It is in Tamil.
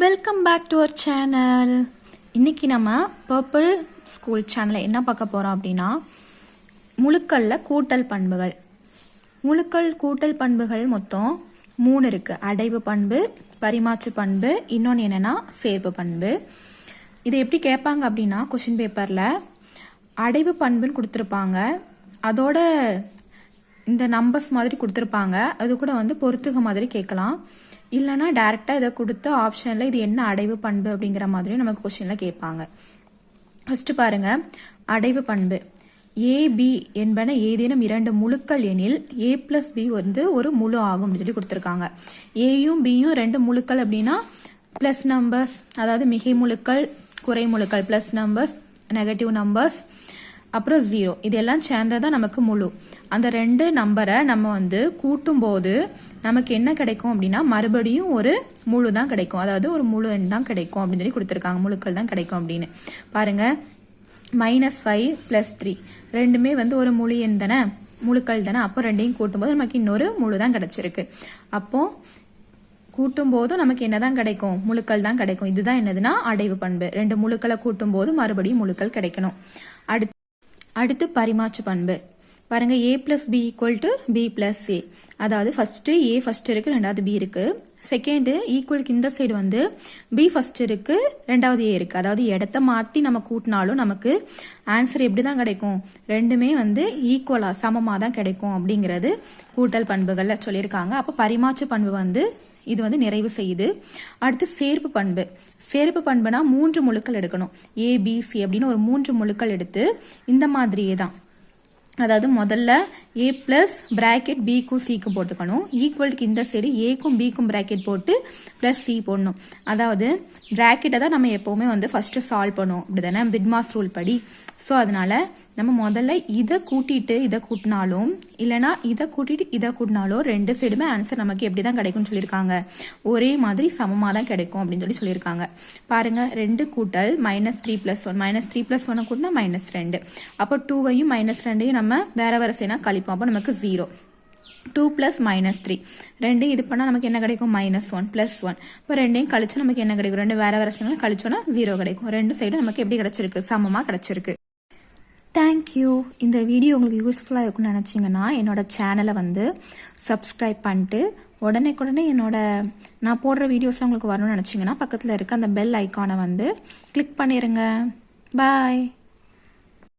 Welcome back to our channel. இன்னைக்கு நம்ம பர்பிள் ஸ்கூல் சேனலில் என்ன பார்க்க போகிறோம் அப்படின்னா, முழுக்கல்ல கூட்டல் பண்புகள். முழுக்கள் கூட்டல் பண்புகள் மொத்தம் 3 இருக்கு. அடைவு பண்பு, பரிமாற்று பண்பு, இன்னொன்று என்னன்னா சேர்ப்பு பண்பு. இது எப்படி கேட்பாங்க அப்படின்னா, கொஸ்டின் பேப்பரில் அடைவு பண்புன்னு கொடுத்துருப்பாங்க, அதோட இந்த நம்பர்ஸ் மாதிரி கொடுத்துருப்பாங்க, அது கூட வந்து பொறுத்துக மாதிரி கேட்கலாம். இல்லைன்னா டைரக்டா இதை கொடுத்து ஆப்ஷன்ல இது என்ன அடைவு பண்பு அப்படிங்கிற மாதிரி நமக்கு கொஸ்டின்ல கேட்பாங்க. ஃபர்ஸ்ட் பாருங்க, அடைவு பண்பு. ஏ பி என்பன ஏதேனும் 2 முழுக்கள் எனில் ஏ பிளஸ் பி வந்து ஒரு முழு ஆகும் அப்படின்னு சொல்லி கொடுத்துருக்காங்க. ஏயும் பியும் 2 முழுக்கள் அப்படின்னா பிளஸ் நம்பர்ஸ், அதாவது மிகை முழுக்கள், குறை முழுக்கள், பிளஸ் நம்பர்ஸ், நெகட்டிவ் நம்பர்ஸ், அப்புறம் 0, இதெல்லாம் சேர்ந்ததான் நமக்கு முழு. அந்த 2 நம்பரை நம்ம வந்து கூட்டும் போது நமக்கு என்ன கிடைக்கும் அப்படின்னா மறுபடியும் ஒரு முழு தான் கிடைக்கும், அதாவது ஒரு முழு எண் தான் கிடைக்கும் அப்படின்னு சொல்லி கொடுத்துருக்காங்க. முழுக்கள் தான் கிடைக்கும் அப்படின்னு பாருங்க. -5 + 3 ரெண்டுமே வந்து ஒரு முழு எண் தானே, முழுக்கள் தானே. அப்போ ரெண்டையும் கூட்டும் போது நமக்கு இன்னொரு முழு தான் கிடைச்சிருக்கு. அப்போ கூட்டும் போது நமக்கு என்னதான் கிடைக்கும், முழுக்கள் தான் கிடைக்கும். இதுதான் என்னதுன்னா அடைவு பண்பு. 2 முழுக்களை கூட்டும் போது மறுபடியும் முழுக்கள் கிடைக்கணும். அடுத்து பரிமாற்று பண்பு. பாருங்க, a + b = b + a. அதாவது ஃபர்ஸ்ட் a ஃபர்ஸ்ட் இருக்கு, ரெண்டாவது b இருக்கு. செகண்ட் ஈக்குவலுக்கு இந்த சைடு வந்து b ஃபர்ஸ்ட் இருக்கு, ரெண்டாவது a இருக்கு. அதாவது இடத்த மாற்றி நம்ம கூட்டினாலும் நமக்கு ஆன்சர் எப்படிதான் கிடைக்கும், ரெண்டுமே வந்து ஈக்குவலா சமமா தான் கிடைக்கும் அப்படிங்கிறது கூட்டல் பண்புகள்ல சொல்லியிருக்காங்க. அப்ப பரிமாற்று பண்பு வந்து இது வந்து நிறைவு செய்யுது. அடுத்து சேர்ப்பு பண்பு. சேர்ப்பு பண்புனா 3 முழுக்கள் எடுக்கணும். ஏ பி சி அப்படின்னு ஒரு 3 முழுக்கள் எடுத்து இந்த மாதிரியே தான், அதாவது முதல்ல a பிளஸ் பிராக்கெட் பிக்கும் சிக்கும் போட்டுக்கணும். ஈக்குவலுக்கு இந்த சைடு ஏக்கும் பிக்கும் பிராக்கெட் போட்டு பிளஸ் சி போடணும். அதாவது பிராக்கெட்டை தான் நம்ம எப்பவுமே வந்து ஃபர்ஸ்ட் சால்வ் பண்ணுவோம், அப்படிதானே, பிட்மாஸ் ரூல் படி. ஸோ அதனால நம்ம முதல்ல இதை கூட்டிட்டு இதை கூட்டினாலும் இல்லைன்னா இதை கூட்டிட்டு இதை கூட்டினாலும் 2 சைடுமே ஆன்சர் நமக்கு எப்படிதான் கிடைக்கும்னு சொல்லியிருக்காங்க, ஒரே மாதிரி சமமா தான் கிடைக்கும் அப்படின்னு சொல்லியிருக்காங்க. பாருங்க, 2 கூட்டல் -3 + 1, -3 + 1 கூட்டினா -2. அப்போ 2வையும் -2ஐயும் நம்ம வேற வேற செய்யணும், கழிப்போம். அப்போ நமக்கு 0. 2 + -3 ரெண்டு இது பண்ணா நமக்கு என்ன கிடைக்கும், -1 + 1. இப்போ ரெண்டையும் கழிச்சு நமக்கு என்ன கிடைக்கும், 2 வேற வேற செய்யணும், கழிச்சோன்னா 0 கிடைக்கும். 2 சைடும் நமக்கு எப்படி கிடைச்சிருக்கு, சமமா கிடைச்சிருக்கு. தேங்க்யூ. இந்த வீடியோ உங்களுக்கு யூஸ்ஃபுல்லாக இருக்கும்னு நினச்சிங்கன்னா என்னோட சேனலை வந்து சப்ஸ்கிரைப் பண்ணிட்டு உடனே நான் போடுற வீடியோஸ்லாம் உங்களுக்கு வரணும்னு நினச்சிங்கன்னா பக்கத்தில் இருக்க அந்த பெல் ஐக்கானை வந்து கிளிக் பண்ணிடுங்க. பாய்.